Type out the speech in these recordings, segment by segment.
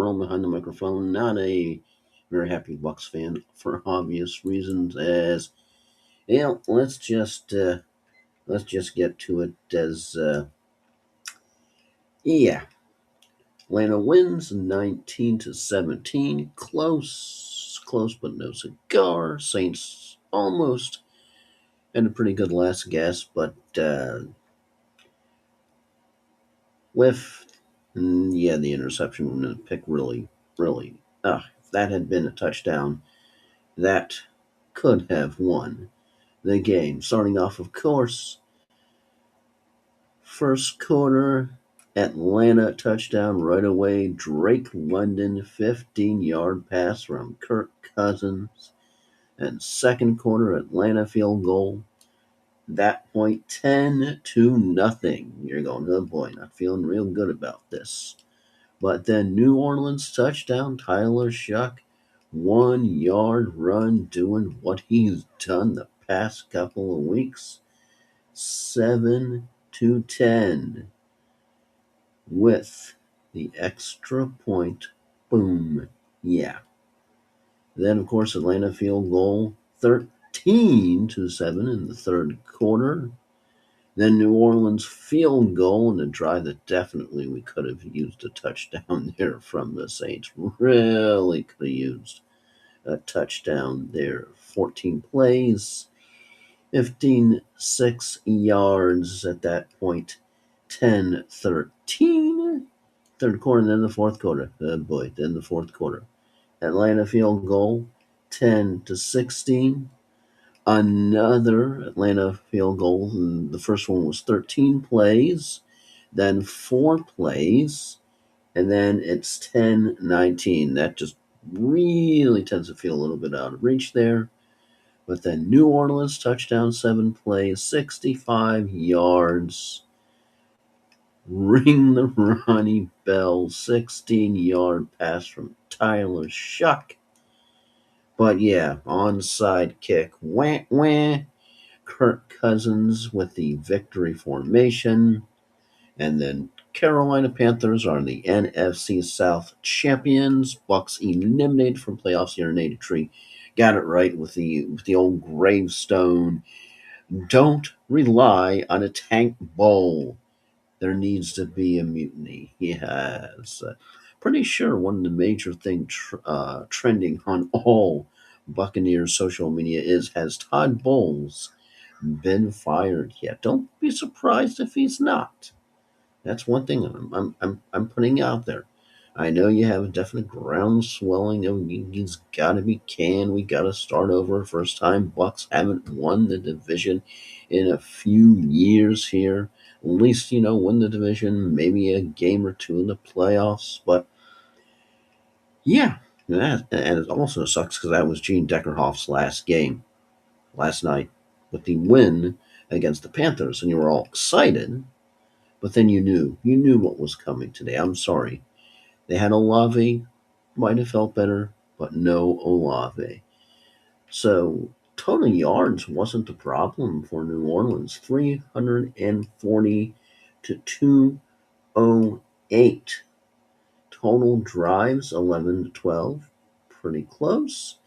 Earl behind the microphone. Not a very happy Bucks fan for obvious reasons. As let's just get to it. As yeah, Atlanta wins 19-17. Close, but no cigar. Saints almost had a pretty good last guess, but with the interception and the pick really. If that had been a touchdown, that could have won the game. Starting off, of course, first quarter, Atlanta touchdown right away. Drake London 15-yard pass from Kirk Cousins. And second quarter, Atlanta field goal. That point 10-0. You're going, oh boy, not feeling real good about this. But then New Orleans touchdown, Tyler Shuck, 1 yard run doing what he's done the past couple of weeks. 7-10 with the extra point. Boom. Yeah. Then, of course, Atlanta field goal 13-7 in the third quarter. Then New Orleans field goal in a drive that definitely we could have used a touchdown there from the Saints. Really could have used a touchdown there. 14 plays, 15-6 yards at that point. 10-13. Third quarter, and then the fourth quarter. Oh boy, then the fourth quarter. Atlanta field goal, 10-16. Another Atlanta field goal. The first one was 13 plays, then 4 plays, and then it's 10-19. That just really tends to feel a little bit out of reach there. But then New Orleans touchdown, 7 plays, 65 yards. Ring the Ronnie Bell 16-yard pass from Tyler Shuck. But yeah, onside kick. Wah, wah. Kirk Cousins with the victory formation. And then Carolina Panthers are the NFC South champions. Bucks eliminated from playoffs here in 83. Got it right with the old gravestone. Don't rely on a tank bowl. There needs to be a mutiny. Yes. Pretty sure one of the major things trending on all Buccaneers social media is, has Todd Bowles been fired yet? Don't be surprised if he's not. That's one thing I'm putting out there. I know you have a definite ground swelling of he's got to be canned. We got to start over. First time Bucks haven't won the division in a few years here. At least win the division, maybe a game or two in the playoffs. But yeah, and it also sucks because that was Gene Deckerhoff's last game last night with the win against the Panthers, and you were all excited. But then you knew what was coming today. I'm sorry. They had Olave, might have felt better, but no Olave. So total yards wasn't the problem for New Orleans. 340 to 208. Total drives 11 to 12. Pretty close.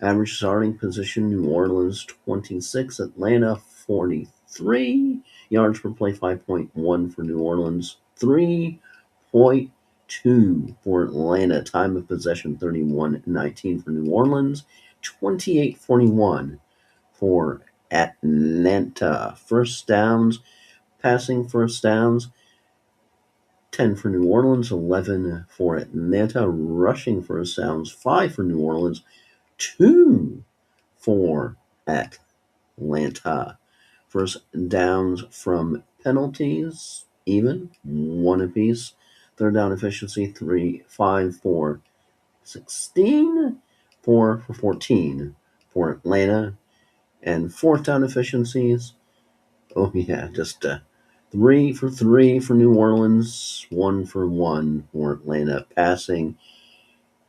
Average starting position New Orleans 26, Atlanta 43. Yards per play 5.1 for New Orleans, 3.2 for Atlanta. Time of possession 31-19 for New Orleans, 28-41 for Atlanta. First downs, passing first downs 10 for New Orleans, 11 for Atlanta. Rushing first downs 5 for New Orleans, 2 for Atlanta. First downs from penalties, even, 1 apiece. Third down efficiency, 5 for 16, 4 for 14 for Atlanta. And fourth down efficiencies, just 3 for 3 for New Orleans, 1 for 1 for Atlanta. Passing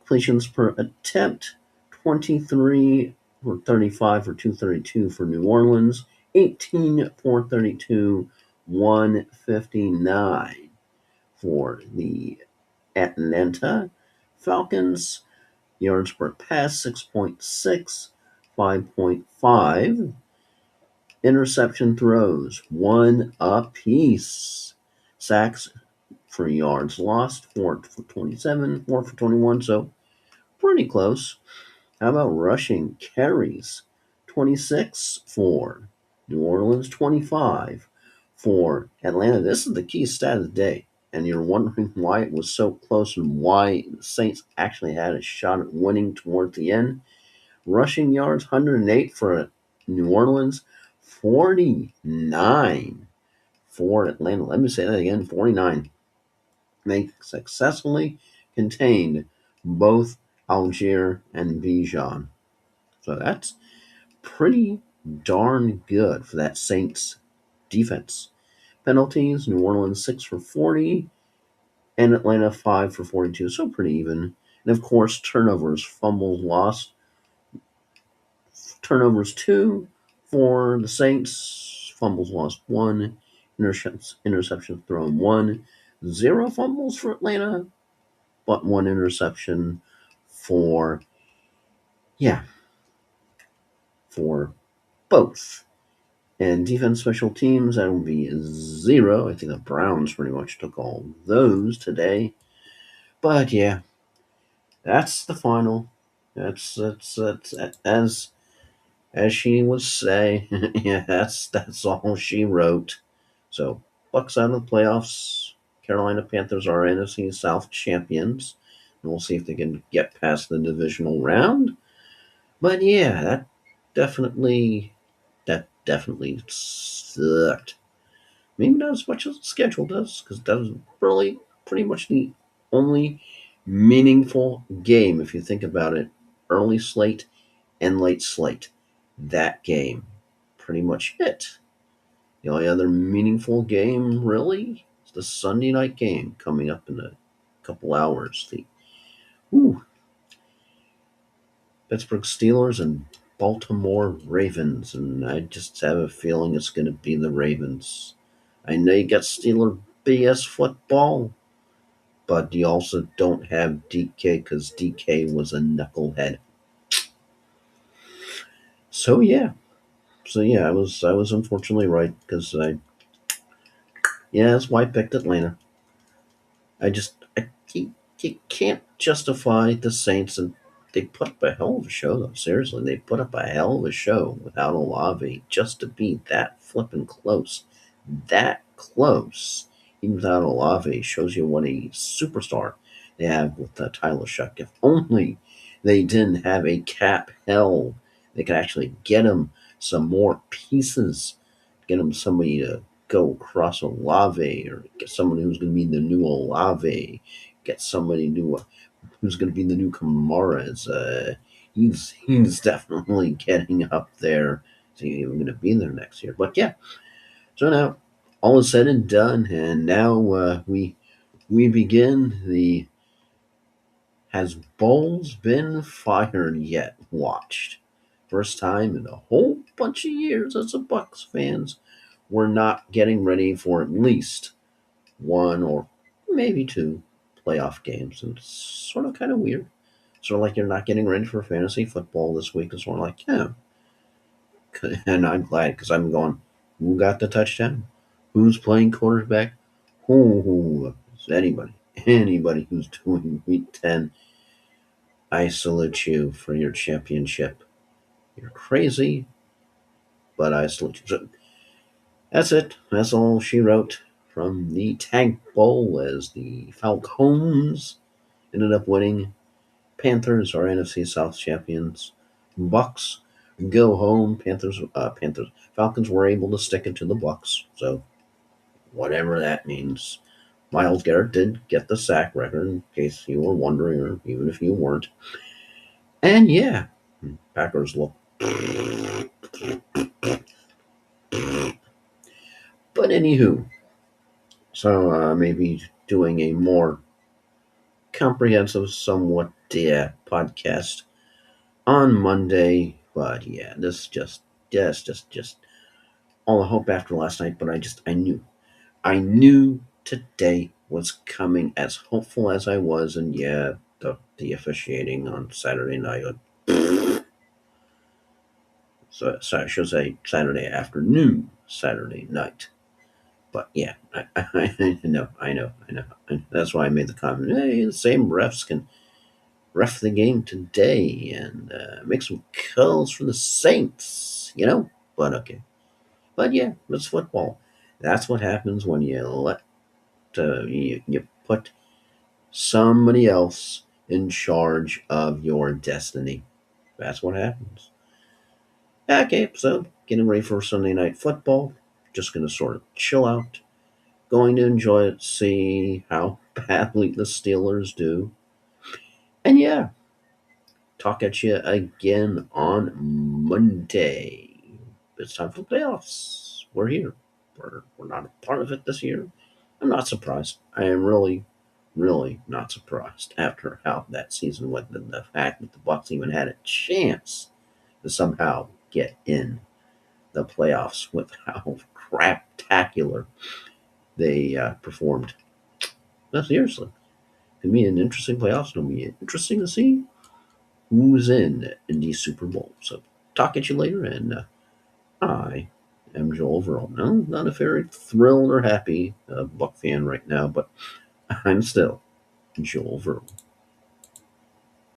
completions per attempt, 23 for 35 for 232 for New Orleans, 18 for 32, 159 for the Atlanta. Falcons, yards per pass 6.6, 5.5. Interception throws, one apiece. Sacks for yards lost, 4 for 27, 4 for 21, so pretty close. How about rushing carries? 26 for New Orleans, 25 for Atlanta. This is the key stat of the day, and you're wondering why it was so close and why the Saints actually had a shot at winning toward the end. Rushing yards, 108 for New Orleans, 49 for Atlanta. Let me say that again, 49. They successfully contained both Algier and Bijan. So that's pretty darn good for that Saints defense. Penalties, New Orleans 6 for 40 and Atlanta 5 for 42, so pretty even. And of course, turnovers, fumbles lost. Turnovers 2 for the Saints, fumbles lost 1, interceptions thrown 1, 0 fumbles for Atlanta, but 1 interception for, yeah, for both. And defense special teams, that will be 0. I think the Browns pretty much took all those today. But yeah, that's the final. That's as she would say. Yeah, that's all she wrote. So Bucks out of the playoffs. Carolina Panthers are NFC South champions. And we'll see if they can get past the divisional round. But yeah, that definitely sucked. Maybe not as much as the schedule does, because that was really pretty much the only meaningful game, if you think about it. Early slate and late slate. That game. Pretty much it. The only other meaningful game, really, is the Sunday night game coming up in a couple hours. The ooh, Pittsburgh Steelers and Baltimore Ravens, and I just have a feeling it's going to be the Ravens. I know you got Steeler BS football, but you also don't have DK because DK was a knucklehead. So yeah, I was unfortunately right because that's why I picked Atlanta. You can't justify the Saints, and they put up a hell of a show, though. Seriously, they put up a hell of a show without Olave just to be that flippin' close. That close, even without Olave, shows you what a superstar they have with Tyler Shuck. If only they didn't have a cap hell, they could actually get him some more pieces, get him somebody to go across Olave, or get someone who's going to be the new Olave, get somebody new who's going to be the new Kamara. He's definitely getting up there. So he's even going to be there next year. But yeah, so now all is said and done, and now we begin the has Bowles been fired yet? Watched. First time in a whole bunch of years as a Bucks fans, we're not getting ready for at least one or maybe two playoff games. And it's sort of kind of weird. Sort of like you're not getting ready for fantasy football this week. It's sort of like, yeah. And I'm glad because I'm going, who got the touchdown? Who's playing quarterback? Who is anybody? Anybody who's doing week 10, I salute you for your championship. You're crazy, but I salute you. So that's it. That's all she wrote from the Tag Bowl as the Falcons ended up winning. Panthers are NFC South champions. Bucks go home. Falcons were able to stick it to the Bucks. So whatever that means. Myles Garrett did get the sack record, in case you were wondering, or even if you weren't. And yeah, Packers look. But anywho, so maybe doing a more comprehensive, somewhat podcast on Monday. But yeah, this just all the hope after last night. But I knew today was coming, as hopeful as I was, and yeah, the officiating on Saturday night. So I should say Saturday afternoon, Saturday night. But yeah, I know, I know. That's why I made the comment. Hey, the same refs can ref the game today and make some calls for the Saints, you know? But okay. But yeah, it's football. That's what happens when you let you put somebody else in charge of your destiny. That's what happens. Okay, so getting ready for Sunday night football. Just gonna sort of chill out. Going to enjoy it, see how badly the Steelers do. And yeah, talk at you again on Monday. It's time for the playoffs. We're here. We're not a part of it this year. I'm not surprised. I am really, really not surprised after how that season went. The fact that the Bucks even had a chance to somehow get in the playoffs with how craptacular they performed. No, seriously. It'll be an interesting playoffs. It'll be interesting to see who's in the Super Bowl. So talk at you later, and I am Joel Verl. No, not a very thrilled or happy Buck fan right now, but I'm still Joel Verl.